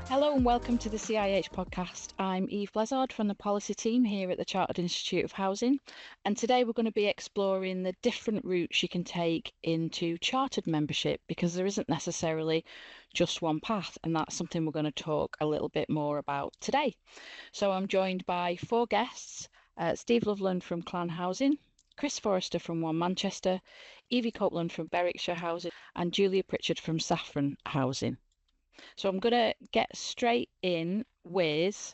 Hello and welcome to the CIH podcast. I'm Eve Blezard from the policy team here at the Chartered Institute of Housing, and today we're going to be exploring the different routes you can take into chartered membership, because there isn't necessarily just one path, and that's something we're going to talk a little bit more about today. So I'm joined by four guests: Steve Loveland from Clan Housing, Chris Forrester from One Manchester, Evie Copeland from Berwickshire Housing, and Julia Pritchard from Saffron Housing. So I'm going to get straight in with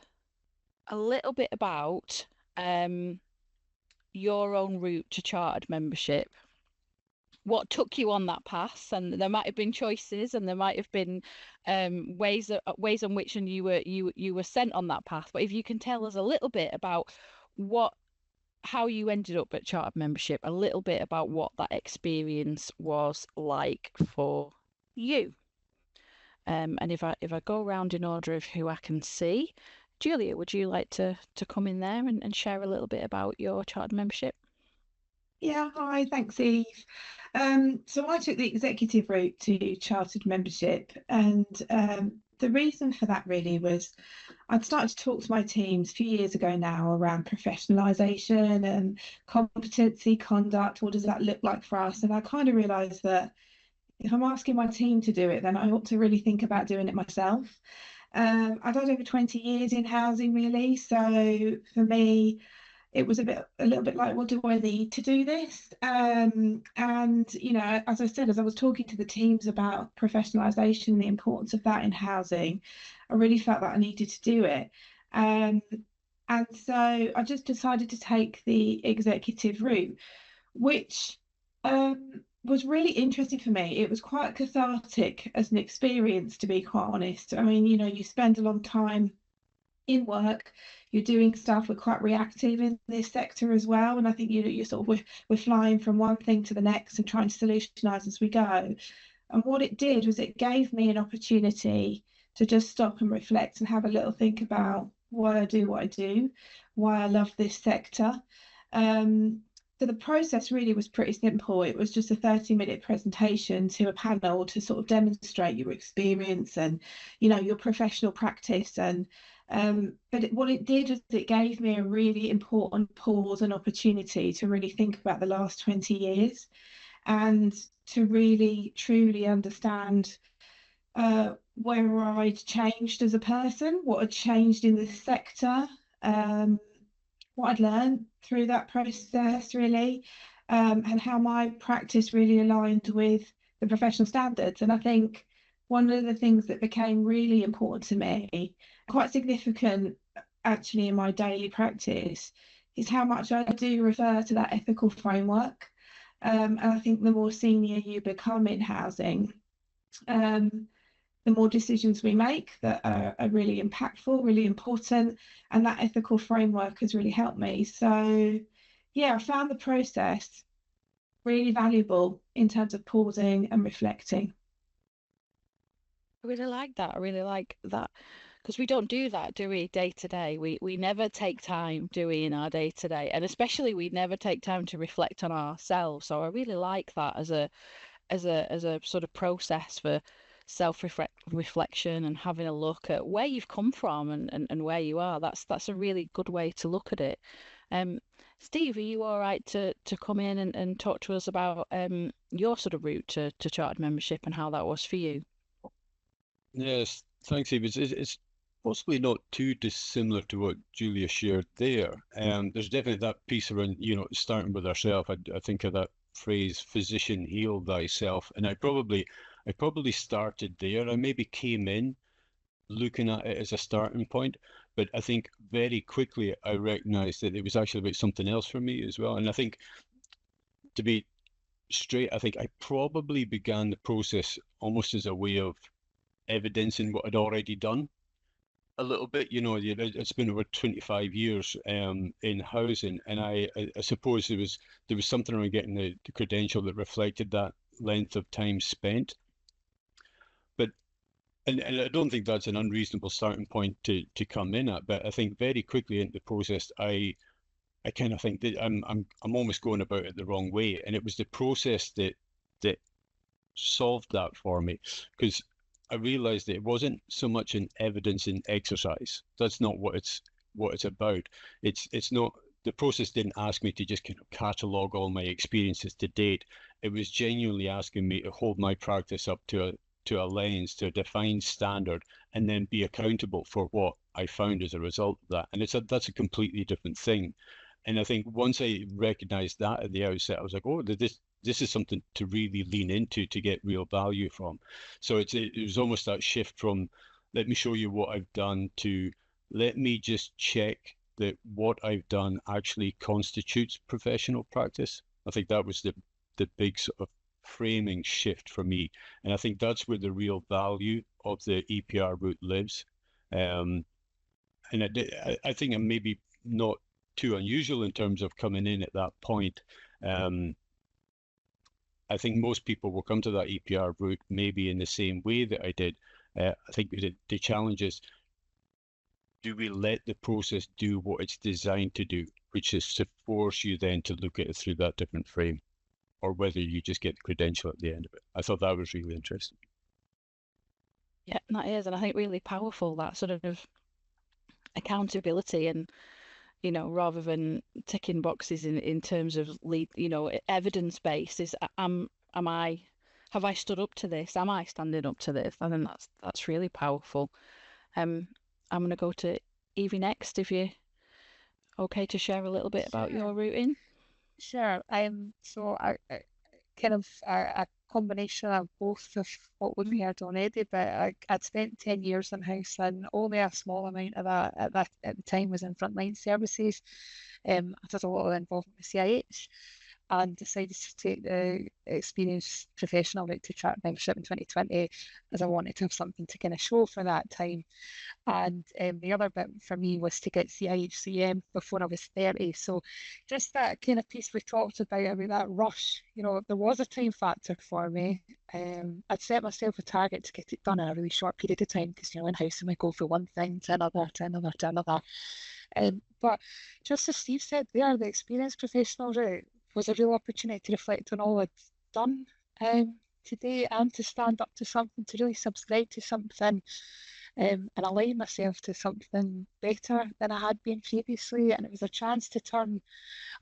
a little bit about your own route to chartered membership. What took you on that path? And there might have been choices, and there might have been ways on which you were sent on that path. But if you can tell us a little bit about how you ended up at chartered membership, a little bit about what that experience was like for you. And if I go around in order of who I can see, Julia, would you like to come in there and share a little bit about your chartered membership? Yeah, hi, thanks, Eve. So I took the executive route to chartered membership, and the reason for that really was I'd started to talk to my teams a few years ago now around professionalisation and competency, conduct. What does that look like for us? And I kind of realised that if I'm asking my team to do it, then I ought to really think about doing it myself. I've had over 20 years in housing, really. So for me, it was a little bit like, well, do I need to do this? And as I said, as I was talking to the teams about professionalisation, the importance of that in housing, I really felt that I needed to do it. And so I just decided to take the executive route, which was really interesting for me. It was quite cathartic as an experience, to be quite honest. I mean, you spend a long time in work, you're doing stuff, we're quite reactive in this sector as well. And I think you're sort of we're flying from one thing to the next and trying to solutionize as we go. And what it did was it gave me an opportunity to just stop and reflect and have a little think about why I do what I do, why I love this sector. So the process really was pretty simple. It was just a 30-minute presentation to a panel to sort of demonstrate your experience and, your professional practice. And what it did is it gave me a really important pause and opportunity to really think about the last 20 years and to really truly understand where I'd changed as a person, what had changed in this sector, what I'd learned through that process, really, and how my practice really aligned with the professional standards. And I think one of the things that became really important to me, quite significant actually in my daily practice, is how much I do refer to that ethical framework. And I think the more senior you become in housing, the more decisions we make that are really impactful, really important, and that ethical framework has really helped me. So, yeah, I found the process really valuable in terms of pausing and reflecting. I really like that. I really like that, because we don't do that, do we, day to day? We never take time, do we, in our day to day, and especially we never take time to reflect on ourselves. So I really like that as a sort of process for self-reflection and having a look at where you've come from and where you are. That's a really good way to look at it. Steve, are you all right to come in and talk to us about your sort of route to chartered membership and how that was for you? Yes, thanks, Eve. It's possibly not too dissimilar to what Julia shared there. There's definitely that piece around, starting with ourselves. I think of that phrase, physician, heal thyself. And I probably started there. I maybe came in looking at it as a starting point, but I think very quickly I recognized that it was actually about something else for me as well. And I think, to be straight, I think I probably began the process almost as a way of evidencing what I'd already done a little bit. It's been over 25 years in housing, and I suppose there was something around getting the credential that reflected that length of time spent. But and I don't think that's an unreasonable starting point to come in at, but I think very quickly into the process, I I kind of think that I'm almost going about it the wrong way, and it was the process that solved that for me, because I realized that it wasn't so much an evidence in exercise. That's not what it's about. It's not, the process didn't ask me to just kind of catalog all my experiences to date. It was genuinely asking me to hold my practice up to a lens, to a defined standard, and then be accountable for what I found as a result of that. And that's a completely different thing. And I think once I recognized that at the outset, I was like, oh, this is something to really lean into to get real value from. So it was almost that shift from let me show you what I've done to let me just check that what I've done actually constitutes professional practice. I think that was the big sort of framing shift for me. And I think that's where the real value of the EPR route lives. And I think I'm maybe not too unusual in terms of coming in at that point. I think most people will come to that EPR route maybe in the same way that I did. I think the challenge is, do we let the process do what it's designed to do, which is to force you then to look at it through that different frame, or whether you just get the credential at the end of it. I thought that was really interesting. Yeah, that is, and I think really powerful, that sort of accountability, and rather than ticking boxes in terms of evidence based, is have I stood up to this? Am I standing up to this? I think that's really powerful. I'm going to go to Evie next, if you're okay to share a little bit about your routing. Sure. So I kind of a combination of both of what we've heard already, but I'd spent 10 years in house, and only a small amount of that at the time was in frontline services. I did a lot of involvement with CIH, and decided to take the experienced professional route to charter membership in 2020, as I wanted to have something to kind of show for that time. And the other bit for me was to get CIHCM before I was 30. So just that kind of piece we talked about that rush, there was a time factor for me. I'd set myself a target to get it done in a really short period of time, because in-house and we go from one thing to another, to another, to another. But just as Steve said there, the experienced professional route was a real opportunity to reflect on all I'd done today, and to stand up to something, to really subscribe to something, and align myself to something better than I had been previously. And it was a chance to turn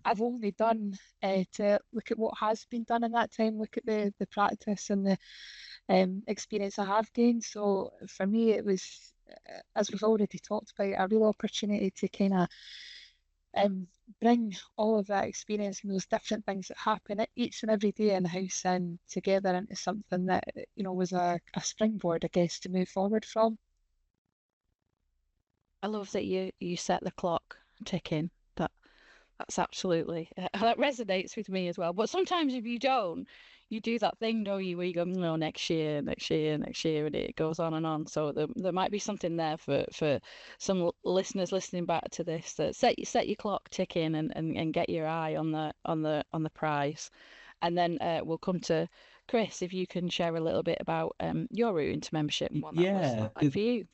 I've only done to look at what has been done in that time, look at the practice and the experience I have gained. So for me, it was, as we've already talked about, a real opportunity to kind of bring all of that experience and those different things that happen each and every day in the house and together into something that was a springboard, I guess, to move forward from. I love that you set the clock ticking. That's absolutely that resonates with me as well. But sometimes if you don't, you do that thing, don't you, where you go, no, next year, and it goes on and on. So there might be something there for some listeners listening back to this, that set your clock ticking and get your eye on the prize. And then we'll come to Chris, if you can share a little bit about your route into membership and what that was like for you.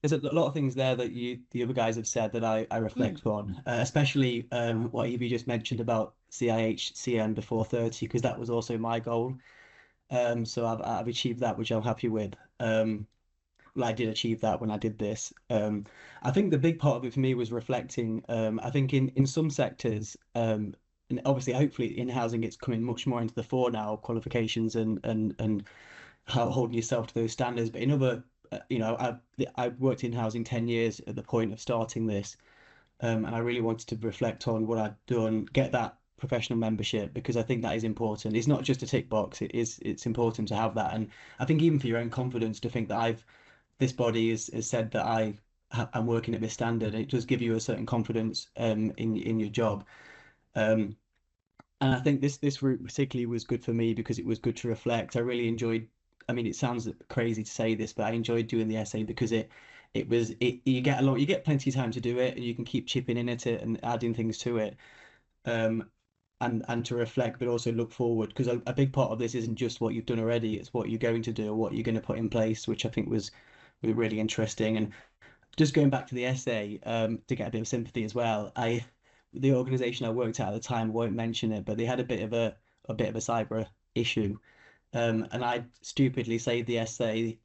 There's a lot of things there that the other guys have said that I reflect on, especially what Evie just mentioned about CIH-CM before 30, because that was also my goal. So I've achieved that, which I'm happy with. I did achieve that when I did this. I think the big part of it for me was reflecting. I think in some sectors, and obviously, hopefully, in housing, it's coming much more into the fore now, qualifications and how holding yourself to those standards. But in other I've worked in housing 10 years at the point of starting this, and I really wanted to reflect on what I'd done, get that professional membership, because I think that is important. It's not just a tick box, it's important to have that. And I think even for your own confidence, to think that this body has said that I'm working at this standard, it does give you a certain confidence in your job. And I think this route particularly was good for me because it was good to reflect. I really enjoyed, it sounds crazy to say this, but I enjoyed doing the essay because you get plenty of time to do it, and you can keep chipping in at it and adding things to it, and to reflect, but also look forward, because a big part of this isn't just what you've done already, it's what you're going to do or what you're going to put in place, which I think was really interesting. And just going back to the essay, to get a bit of sympathy as well, the organization I worked at the time, won't mention it, but they had a bit of a cyber issue. And I stupidly saved the essay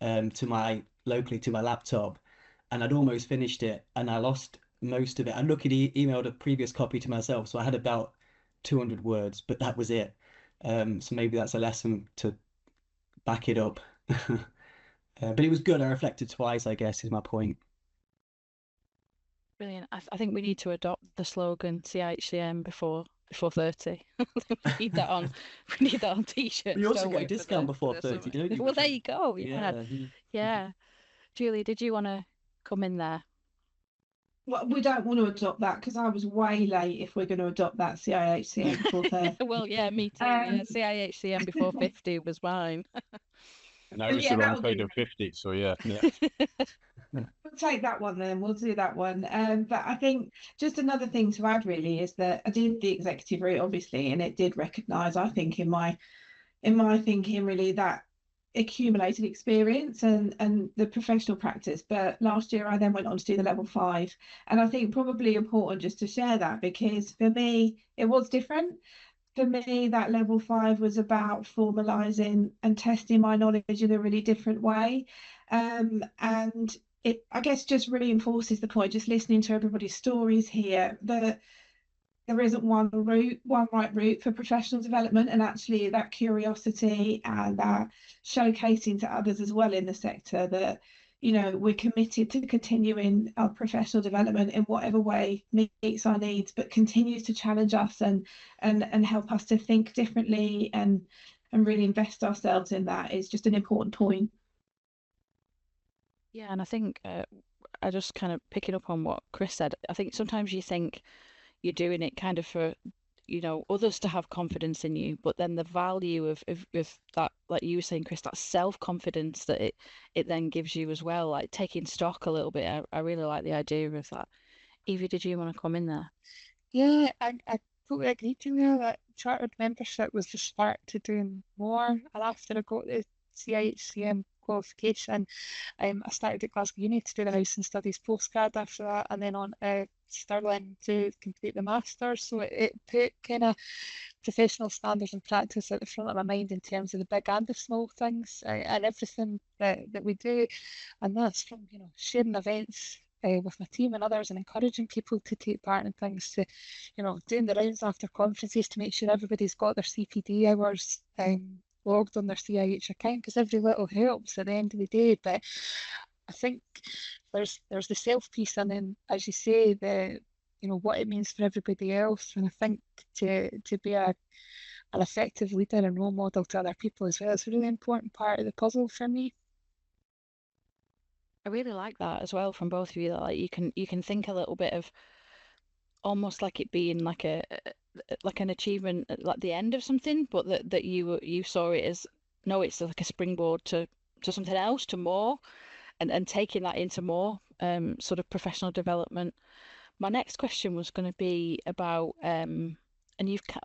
locally to my laptop, and I'd almost finished it, and I lost most of it. I luckily emailed a previous copy to myself, so I had about 200 words, but that was it. So maybe that's a lesson to back it up. But it was good. I reflected twice, I guess, is my point. Brilliant. I think we need to adopt the slogan CIHCM before 30. We need that on t-shirts. You also don't get a we, for discount the before 30, summer? don't you? Well, there you go. Yeah. Yeah. Julie, did you want to come in there? Well, we don't want to adopt that because I was way late if we're going to adopt that CIHCM before 30. Well, yeah, me too. CIHCM before 50 was mine. And I was the wrong side of 50, so yeah. We'll take that one then. We'll do that one. But I think just another thing to add really is that I did the executive route, obviously, and it did recognise, I think, in my thinking really that accumulated experience and the professional practice. But last year I then went on to do the level 5, and I think probably important just to share that because for me it was different. For me, that level 5 was about formalising and testing my knowledge in a really different way. And it, I guess, just reinforces the point, just listening to everybody's stories here, that there isn't one right route for professional development, and actually that curiosity and that showcasing to others as well in the sector that, we're committed to continuing our professional development in whatever way meets our needs, but continues to challenge us and help us to think differently and really invest ourselves in that is just an important point. Yeah, and I think I just kind of picking up on what Chris said, I think sometimes you think you're doing it kind of for others to have confidence in you, but then the value of that, like you were saying, Chris, that self-confidence that it then gives you as well, like taking stock a little bit. I really like the idea of that. Evie, did you want to come in there? Yeah, I totally agree to you that chartered membership was the spark to doing more. And after I got the CIHCM qualification, I started at Glasgow Uni to do the Housing Studies postgrad after that, and then on Stirling to complete the Masters. So it put kind of professional standards and practice at the front of my mind in terms of the big and the small things and everything that we do. And that's from sharing events with my team and others and encouraging people to take part in things, to doing the rounds after conferences to make sure everybody's got their CPD hours logged on their CIH account, because every little helps at the end of the day. But I think there's the self piece, and then, as you say, the what it means for everybody else. And I think to be an effective leader and role model to other people as well is a really important part of the puzzle for me. I really like that as well from both of you, that like you can think a little bit of almost like it being like an achievement at like the end of something, but that you saw it as, no, it's like a springboard to something else, to more, and taking that into more sort of professional development. My next question was going to be about and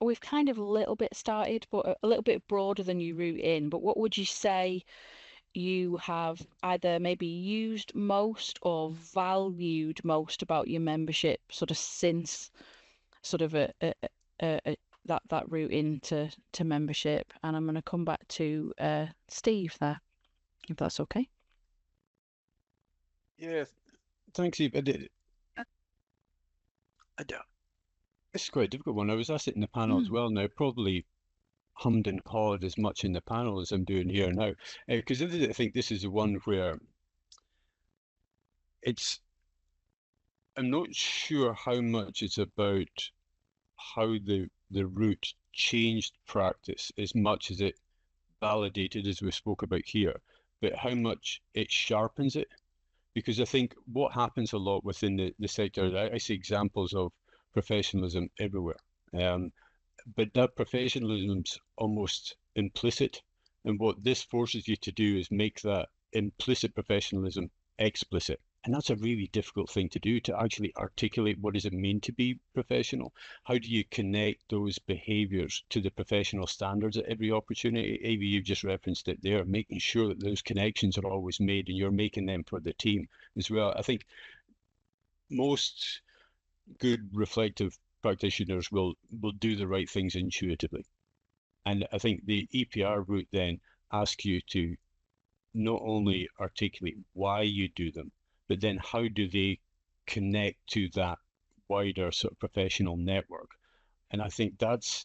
we've kind of a little bit started, but a little bit broader than you root in. But what would you say you have either maybe used most or valued most about your membership sort of since sort of that route into membership? And I'm going to come back to Steve there, if that's okay. Yeah, thanks, Eve. This is quite a difficult one. I was asked it in the panel as well. Now, probably hummed and hawed as much in the panel as I'm doing here now, because I think this is the one where I'm not sure how much it's about how the route changed practice as much as it validated, as we spoke about here, but how much it sharpens it. Because I think what happens a lot within the sector, I see examples of professionalism everywhere. But that professionalism's almost implicit. And what this forces you to do is make that implicit professionalism explicit. And that's a really difficult thing to do, to actually articulate what does it mean to be professional. How do you connect those behaviors to the professional standards at every opportunity? Avi, you've just referenced it there, making sure that those connections are always made and you're making them for the team as well. I think most good reflective practitioners will do the right things intuitively. And I think the EPR route then asks you to not only articulate why you do them, but then how do they connect to that wider sort of professional network. And I think that's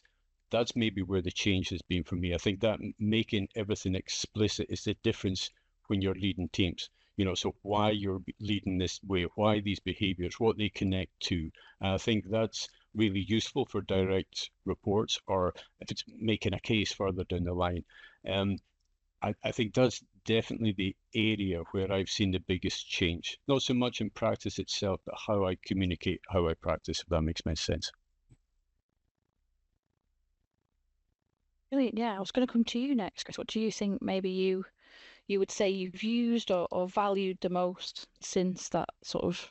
maybe where the change has been for me. I think that making everything explicit is the difference when you're leading teams. So why you're leading this way, why these behaviors, what they connect to. I think that's really useful for direct reports, or if it's making a case further down the line. I think that's definitely the area where I've seen the biggest change. Not so much in practice itself, but how I communicate, how I practice, if that makes much sense. Brilliant. Yeah, I was going to come to you next, Chris. What do you think maybe you would say you've used or valued the most since that sort of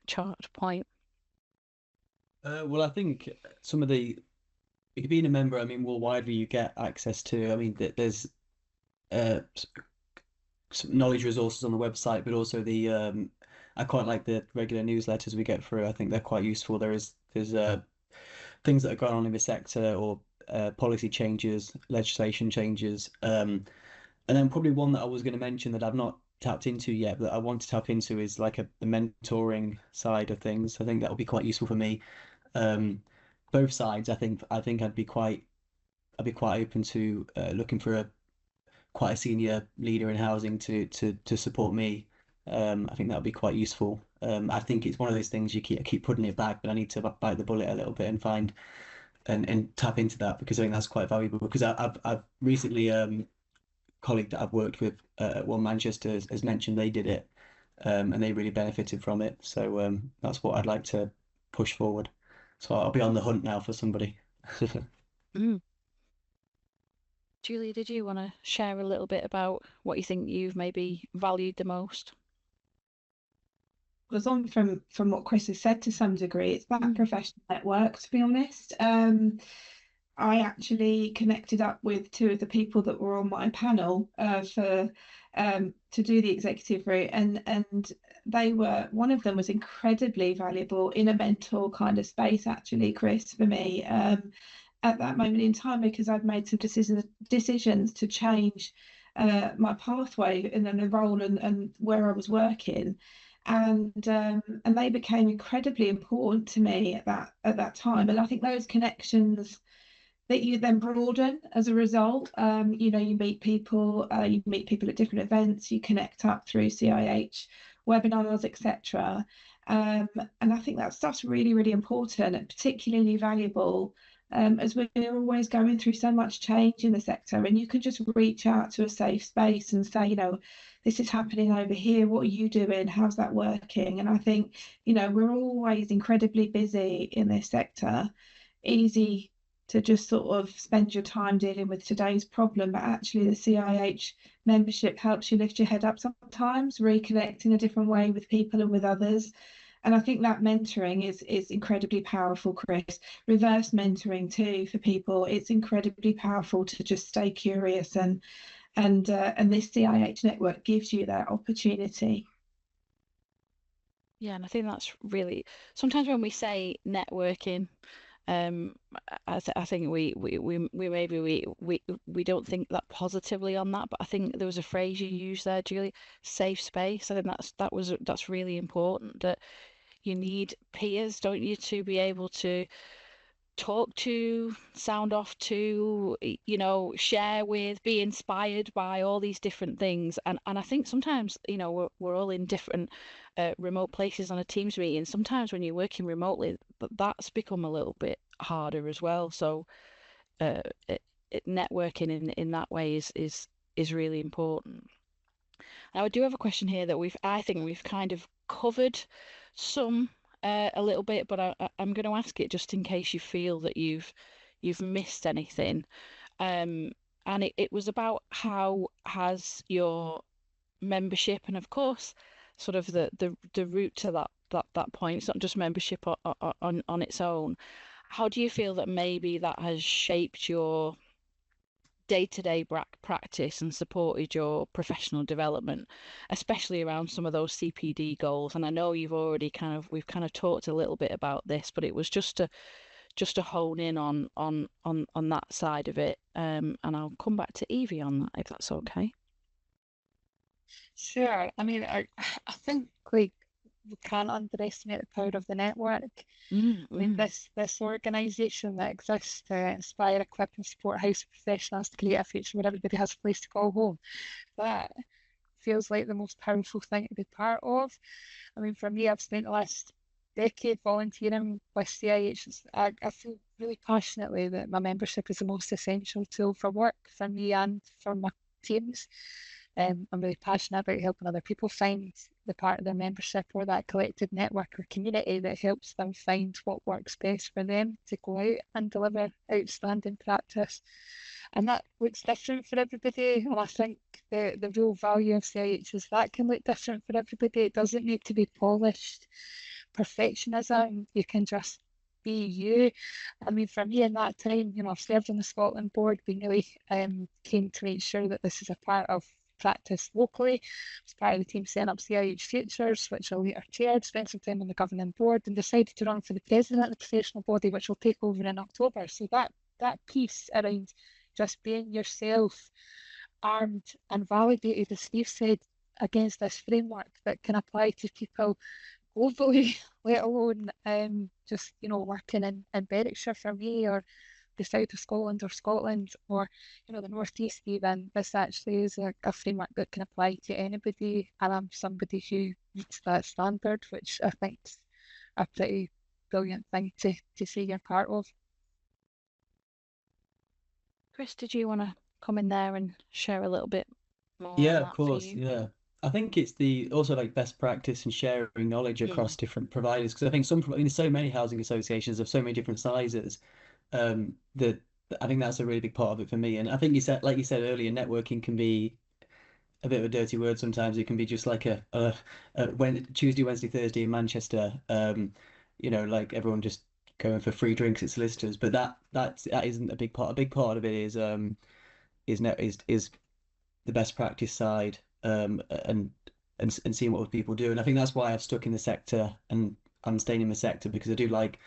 chart point? Well, I think some of being a member, I mean, more widely you get access to, I mean, there's some knowledge resources on the website, but also I quite like the regular newsletters we get through. I think they're quite useful. There's things that are going on in the sector, or policy changes, legislation changes. And then probably one that I was going to mention that I've not tapped into yet, but I want to tap into is like the mentoring side of things. I think that would be quite useful for me. Both sides, I think I'd be quite open to looking for quite a senior leader in housing to support me. I think that would be quite useful. I think it's one of those things I keep putting it back, but I need to bite the bullet a little bit and find and tap into that, because I think that's quite valuable. Because I've recently colleague that I've worked with at One Manchester has mentioned they did it, and they really benefited from it. So that's what I'd like to push forward. So I'll be on the hunt now for somebody. Julia, did you want to share a little bit about what you think you've maybe valued the most? Was on from what Chris has said to some degree. It's that professional network, to be honest. I actually connected up with two of the people that were on my panel to do the executive route, and one of them was incredibly valuable in a mentor kind of space, actually, Chris, for me at that moment in time, because I'd made some decisions to change my pathway and then the role and where I was working. And they became incredibly important to me at that time. And I think those connections that you then broaden as a result, you meet people at different events, you connect up through CIH webinars, etc. And I think that stuff's really, really important and particularly valuable as we're always going through so much change in the sector. And you can just reach out to a safe space and say, this is happening over here. What are you doing? How's that working? And I think, we're always incredibly busy in this sector. Easy to just sort of spend your time dealing with today's problem, but actually the CIH membership helps you lift your head up sometimes, reconnect in a different way with people and with others. And I think that mentoring is incredibly powerful, Chris. Reverse mentoring too for people. It's incredibly powerful to just stay curious, and this CIH network gives you that opportunity. Yeah, and I think that's really, sometimes when we say networking, I think we maybe we don't think that positively on that, but I think there was a phrase you used there, Julie, safe space. I think that's really important, that you need peers, don't you, to be able to talk to, sound off to, share with, be inspired by all these different things. And I think sometimes, we're all in different remote places on a Teams meeting. Sometimes when you're working remotely, that's become a little bit harder as well. So networking in that way is really important. Now, I do have a question here that I think we've kind of covered some a little bit, but I'm going to ask it just in case you feel that you've missed anything. And it was about how has your membership, and of course, sort of the route to that point. It's not just membership on its own. How do you feel that maybe that has shaped your day-to-day practice and supported your professional development, especially around some of those CPD goals? And I know we've kind of talked a little bit about this, but it was just just to hone in on that side of it. And I'll come back to Evie on that if that's okay. Sure. I mean, I think like we can't underestimate the power of the network. I mean, this organisation that exists to inspire, equip, and support housing professionals to create a future where everybody has a place to call home. That feels like the most powerful thing to be part of. I mean, for me, I've spent the last decade volunteering with CIH. I feel really passionately that my membership is the most essential tool for work for me and for my teams. I'm really passionate about helping other people find the part of their membership or that collective network or community that helps them find what works best for them to go out and deliver outstanding practice. And that looks different for everybody. And I think the real value of CIH is that can look different for everybody. It doesn't need to be polished perfectionism. You can just be you. I mean, for me in that time, I've served on the Scotland board, been really keen to make sure that this is a part of practice locally. I was part of the team setting up CIH Futures, which I later chaired, spent some time on the governing board, and decided to run for the president of the professional body, which will take over in October. So that piece around just being yourself, armed and validated, as Steve said, against this framework that can apply to people globally, let alone just working in Berwickshire for me, or the south of Scotland or Scotland, or the northeast even. This actually is a framework that can apply to anybody, and I'm somebody who meets that standard, which I think is a pretty brilliant thing to say you're part of. Chris, did you want to come in there and share a little bit more on Yeah, that of for course. you? Yeah. I think it's also like best practice and sharing knowledge across different providers, because I think there's so many housing associations of so many different sizes, that I think that's a really big part of it for me. And I think like you said earlier, networking can be a bit of a dirty word sometimes. It can be just like a Tuesday, Wednesday, Thursday in Manchester, like everyone just going for free drinks at solicitors. But that isn't a big part. A big part of it is the best practice side, and seeing what people do. And I think that's why I've stuck in the sector, and I'm staying in the sector, because I do like,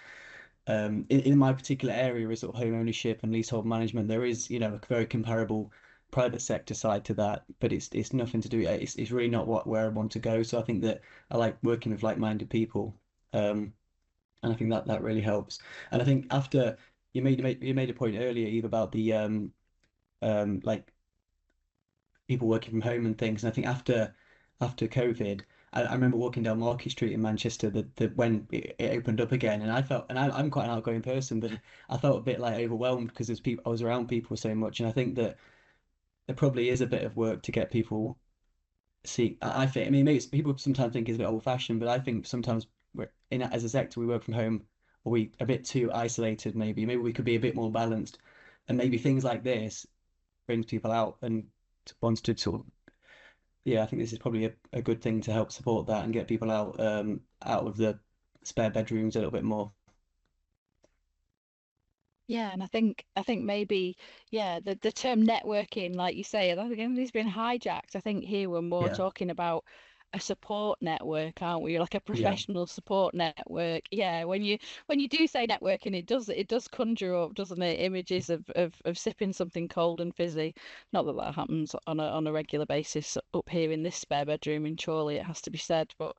in my particular area is sort of home ownership and leasehold management. There is, a very comparable private sector side to that, but it's nothing to do. It's really not where I want to go. So I think that I like working with like-minded people, and I think that really helps. And I think after you made a point earlier, Eve, about the like people working from home and things. And I think after COVID, I remember walking down Market Street in Manchester that when it opened up again, and I'm quite an outgoing person, but I felt a bit like overwhelmed because I was around people so much, and I think that there probably is a bit of work to get people see. I think, I mean, maybe people sometimes think it's a bit old-fashioned, but I think sometimes as a sector we work from home, or we a bit too isolated. Maybe we could be a bit more balanced, and maybe things like this brings people out and wants to sort of, I think this is probably a good thing to help support that and get people out of the spare bedrooms a little bit more. Yeah, and I think maybe the term networking, like you say, I think it's been hijacked. I think here we're more talking about a support network, aren't we? Like a professional support network. Yeah, when you do say networking, it does conjure up, doesn't it, images of sipping something cold and fizzy. Not that happens on a regular basis up here in this spare bedroom in Chorley, it has to be said. But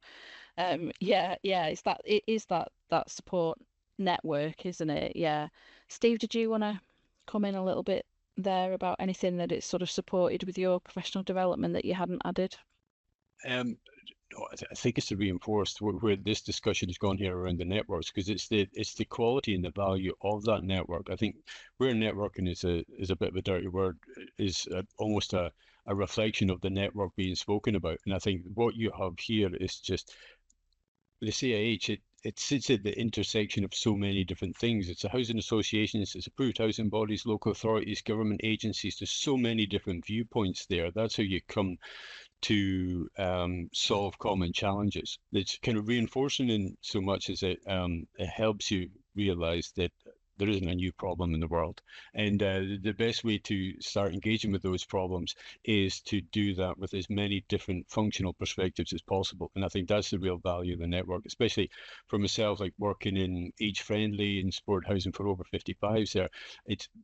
it is that support network, isn't it? Yeah. Steve, did you want to come in a little bit there about anything that it's sort of supported with your professional development that you hadn't added? No, I think it's to reinforce where this discussion has gone here around the networks, because it's the quality and the value of that network. I think where networking is a bit of a dirty word, is almost a reflection of the network being spoken about. And I think what you have here is just the CIH. It sits at the intersection of so many different things. It's a housing associations, it's approved housing bodies, local authorities, government agencies. There's so many different viewpoints there. That's how you come to solve common challenges. It's kind of reinforcing in so much as it helps you realize that there isn't a new problem in the world. And the best way to start engaging with those problems is to do that with as many different functional perspectives as possible. And I think that's the real value of the network, especially for myself, like working in age-friendly and sport housing for over 55s there.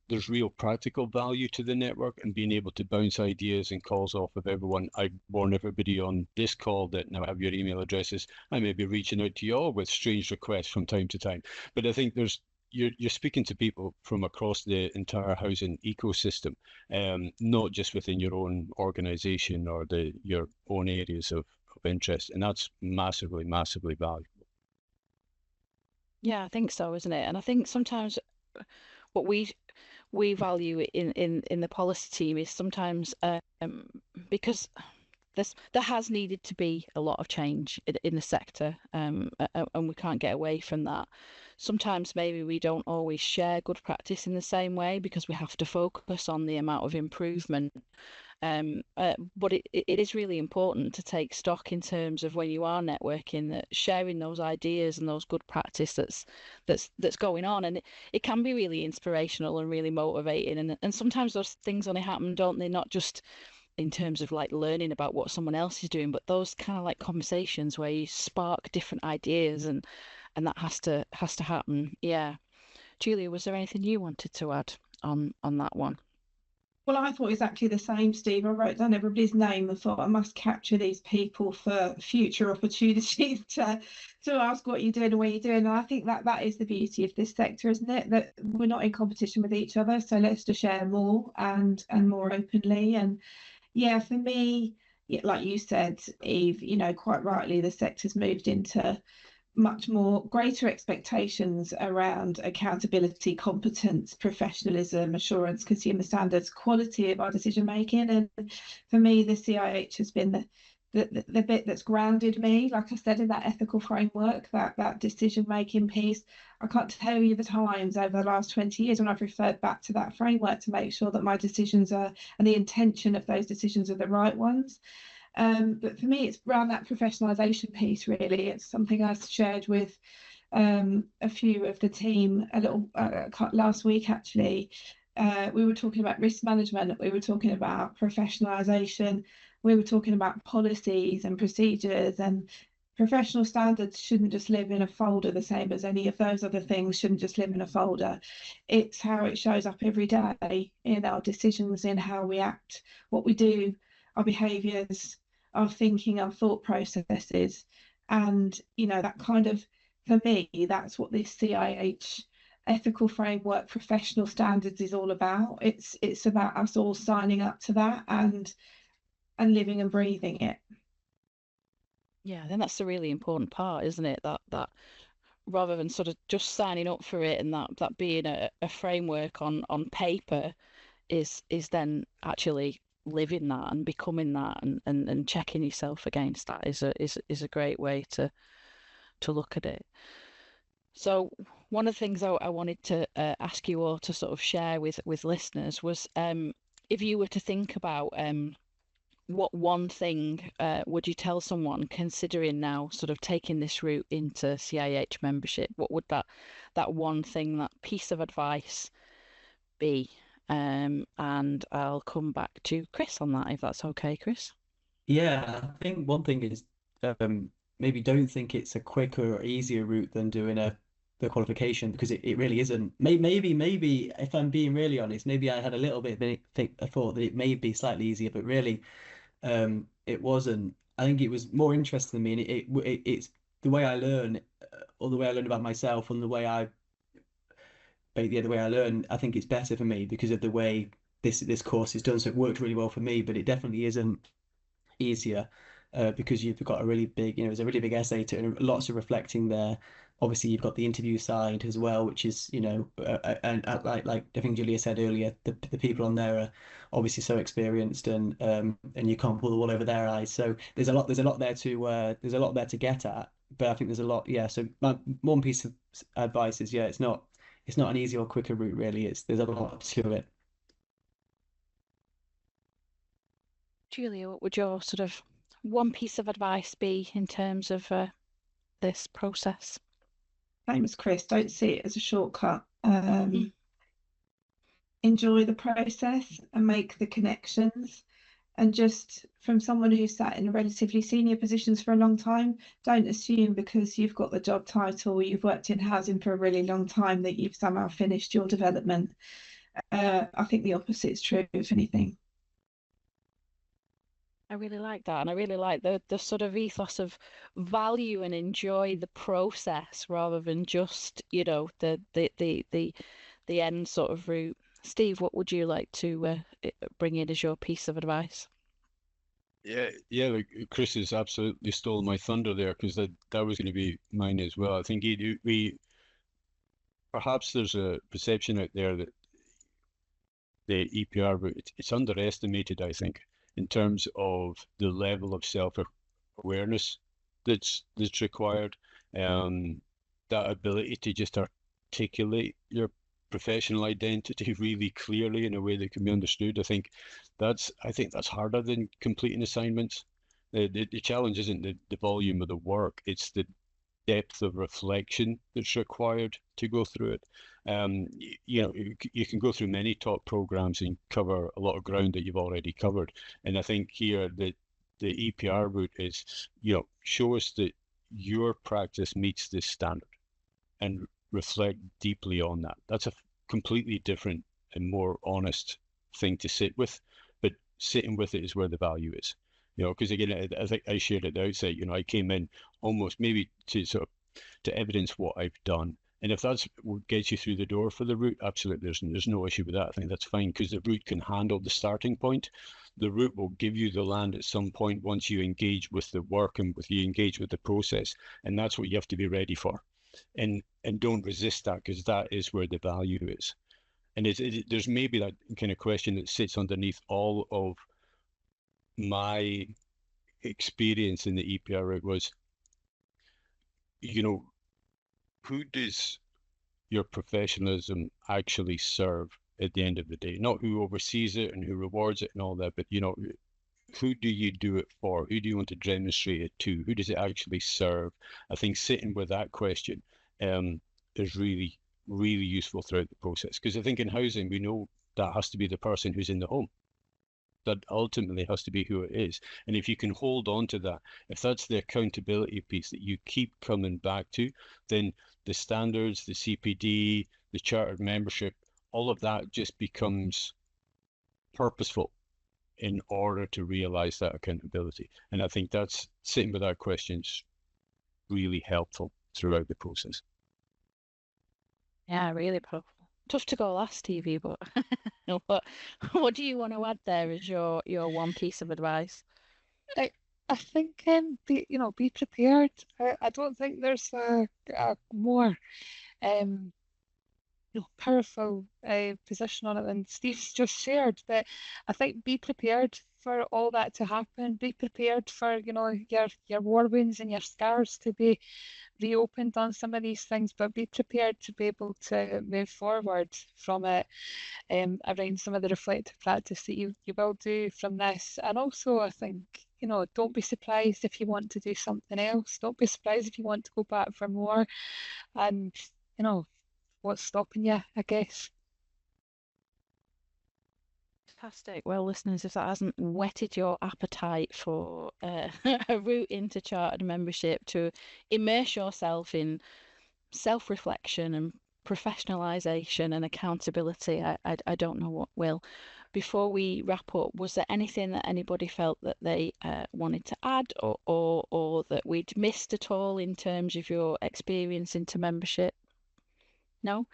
There's real practical value to the network, and being able to bounce ideas and calls off of everyone. I warn everybody on this call that now I have your email addresses. I may be reaching out to you all with strange requests from time to time. But I think you're speaking to people from across the entire housing ecosystem, not just within your own organization or your own areas of interest. And that's massively, massively valuable. Yeah, I think so, isn't it? And I think sometimes what we value in the policy team is sometimes because there has needed to be a lot of change in the sector, and we can't get away from that. Sometimes maybe we don't always share good practice in the same way because we have to focus on the amount of improvement. But it is really important to take stock in terms of when you are networking, that sharing those ideas and those good practice that's going on, and it can be really inspirational and really motivating. And sometimes those things only happen, don't they? Not just in terms of like learning about what someone else is doing, but those kind of like conversations where you spark different ideas, and that has to happen. Yeah. Julia, was there anything you wanted to add on that one? Well, I thought exactly the same, Steve. I wrote down everybody's name and thought I must capture these people for future opportunities to ask what you're doing and where you're doing. And I think that is the beauty of this sector, isn't it? That we're not in competition with each other. So let's just share more and more openly. And yeah, for me, like you said, Eve, quite rightly, the sector's moved into much more greater expectations around accountability, competence, professionalism, assurance, consumer standards, quality of our decision making. And for me, the CIH has been the bit that's grounded me, like I said, in that ethical framework, that decision making piece. I can't tell you the times over the last 20 years when I've referred back to that framework to make sure that my decisions and the intention of those decisions are the right ones. But for me, it's around that professionalisation piece, really. It's something I shared with a few of the team a little last week, actually. We were talking about risk management, we were talking about professionalisation, we were talking about policies and procedures, and professional standards shouldn't just live in a folder the same as any of those other things shouldn't just live in a folder. It's how it shows up every day in our decisions, in how we act, what we do, our behaviours, our thinking, our thought processes. And that kind of, for me, that's what this CIH ethical framework, professional standards is all about. It's about us all signing up to that and living and breathing it. Yeah, then that's the really important part, isn't it? That rather than sort of just signing up for it, and that being a framework on paper, is then actually living that and becoming that, and checking yourself against that is a great way to look at it. So one of the things I wanted to ask you all to sort of share with listeners was, if you were to think about what one thing would you tell someone considering now sort of taking this route into CIH membership? What would that one thing, that piece of advice be? And I'll come back to Chris on that, if that's okay, Chris. Yeah, I think one thing is maybe don't think it's a quicker or easier route than doing the qualification, because it really isn't. Maybe if I'm being really honest, maybe I had a little bit of a thought that it may be slightly easier, but really it wasn't. I think it was more interesting than me, and it's the way I learn, or the way I learn about myself, and the way I learn. I think it's better for me because of the way this course is done. So it worked really well for me, but it definitely isn't easier because you've got a really big, there's a really big essay to it, and lots of reflecting there. Obviously, you've got the interview side as well, which is, and like I think Julia said earlier, the people on there are obviously so experienced, and you can't pull the wool over their eyes. So there's a lot there to get at. But I think there's a lot, yeah. So my one piece of advice is, it's not an easy or quicker route, really. There's a lot to it. Julia, what would your sort of one piece of advice be in terms of this process? Same as Chris, don't see it as a shortcut. enjoy the process and make the connections. And just from someone who's sat in relatively senior positions for a long time, don't assume because you've got the job title or you've worked in housing for a really long time that you've somehow finished your development. I think the opposite is true, if anything. I really like that, and I really like the sort of ethos of value and enjoy the process rather than just, the end sort of route. Steve, what would you like to bring in as your piece of advice? Yeah, like Chris has absolutely stole my thunder there, because that was going to be mine as well. I think perhaps there's a perception out there that the EPR route, it's underestimated, I think, in terms of the level of self-awareness that's required, that ability to just articulate your professional identity really clearly in a way that can be understood. I think that's harder than completing assignments. The challenge isn't the volume of the work, it's the depth of reflection that's required to go through it. You can go through many top programs and cover a lot of ground that you've already covered. And I think here that the EPR route is, show us that your practice meets this standard and reflect deeply on that. That's a completely different and more honest thing to sit with, but sitting with it is where the value is. Because again, I think I shared at the outset, I came in almost maybe to to evidence what I've done. And if that's what gets you through the door for the route, absolutely, there's no issue with that. I think that's fine, because the route can handle the starting point. The route will give you the land at some point once you engage with the work and you engage with the process. And that's what you have to be ready for. And don't resist that, because that is where the value is. And there's maybe that kind of question that sits underneath all of my experience in the EPR route was, who does your professionalism actually serve at the end of the day? Not who oversees it and who rewards it and all that, but who do you do it for? Who do you want to demonstrate it to? Who does it actually serve? I think sitting with that question is really, really useful throughout the process. Because I think in housing, we know that has to be the person who's in the home. That ultimately has to be who it is. And if you can hold on to that, if that's the accountability piece that you keep coming back to, then the standards, the CPD, the chartered membership, all of that just becomes purposeful in order to realize that accountability. And I think that's sitting with our questions really helpful throughout the process. Yeah, really powerful. Tough to go last, Stevie, but what do you want to add there as your one piece of advice? I think be prepared. I don't think there's a more powerful position on it than Steve's just shared. But I think be prepared for all that to happen. Be prepared for your war wounds and your scars to be reopened on some of these things, but be prepared to be able to move forward from it around some of the reflective practice that you will do from this. And also, I think, don't be surprised if you want to do something else. Don't be surprised if you want to go back for more. And, what's stopping you, I guess. Fantastic. Well, listeners, if that hasn't whetted your appetite for a route into chartered membership, to immerse yourself in self-reflection and professionalisation and accountability, I don't know what will. Before we wrap up, was there anything that anybody felt that they wanted to add or that we'd missed at all in terms of your experience into membership? No?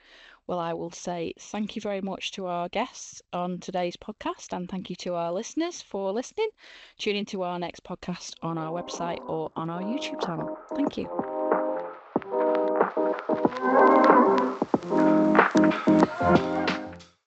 Well, I will say thank you very much to our guests on today's podcast, and thank you to our listeners for listening. Tune into our next podcast on our website or on our YouTube channel. Thank you.